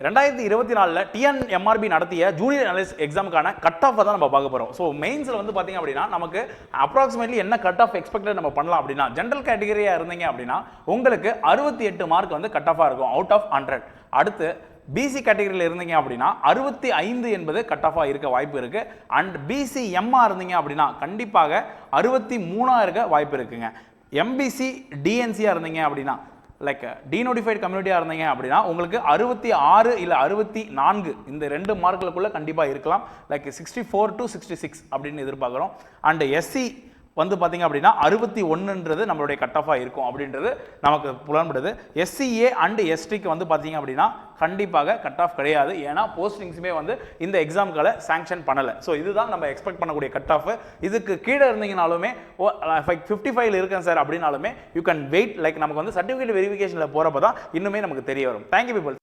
2024 TNMRB நடத்திய junior analyst எக்ஸாமுக்கான cut off தான் நம்ம பார்க்க போகிறோம். ஸோ மெயின்ஸில் வந்து பார்த்தீங்க அப்படின்னா நமக்கு அப்ராக்சிமேட்லி என்ன கட் ஆஃப் எக்ஸ்பெக்டட் நம்ம பண்ணலாம் அப்படின்னா, ஜென்ரல் கேட்டகரியாக இருந்தீங்க அப்படின்னா உங்களுக்கு 68 மார்க் வந்து கட் ஆஃபாக இருக்கும் அவுட் ஆஃப் 100. அடுத்து பிசி கேட்டகரியில் இருந்தீங்க அப்படின்னா 65 என்பது கட் ஆஃபாக இருக்க வாய்ப்பு இருக்கு. அண்ட் பிசி எம்மா இருந்தீங்க அப்படின்னா கண்டிப்பாக 63 இருக்க வாய்ப்பு இருக்குங்க. எம்பிசி டிஎன்சியாக இருந்தீங்க அப்படின்னா லைக் டீநோட்டிஃபைட் கம்யூனிட்டியாக இருந்தீங்க அப்படின்னா உங்களுக்கு 66 இல்லை 64 இந்த 2 மார்க்குகளுக்குள்ள கண்டிப்பாக இருக்கலாம். லைக் 64 to 66 அப்படின்னு எதிர்பார்க்குறோம். அண்ட் எஸ்சி வந்து பார்த்தீங்க அப்படின்னா 61ன்றது நம்மளுடைய கட் ஆஃபாக இருக்கும் அப்படின்றது நமக்கு புலன்படுது. எஸ்சிஏ அண்ட் எஸ்டிக்கு வந்து பார்த்தீங்க அப்படின்னா கண்டிப்பாக கட் ஆஃப் கிடையாது. ஏன்னா போஸ்டிங்ஸுமே வந்து இந்த எக்ஸாம்களை சாங்ஷன் பண்ணலை. ஸோ இதுதான் நம்ம எக்ஸ்பெக்ட் பண்ணக்கூடிய கட் ஆஃப். இதுக்கு கீழே இருந்தீங்கனாலுமே 55 இருக்கேன் சார் அப்படின்னாலுமே யூ கேன் வெயிட். லைக் நமக்கு வந்து சர்டிஃபிகேட் வெரிஃபிகேஷனில் போகிறப்ப தான் இன்னுமே நமக்கு தெரிய வரும். Thank you people.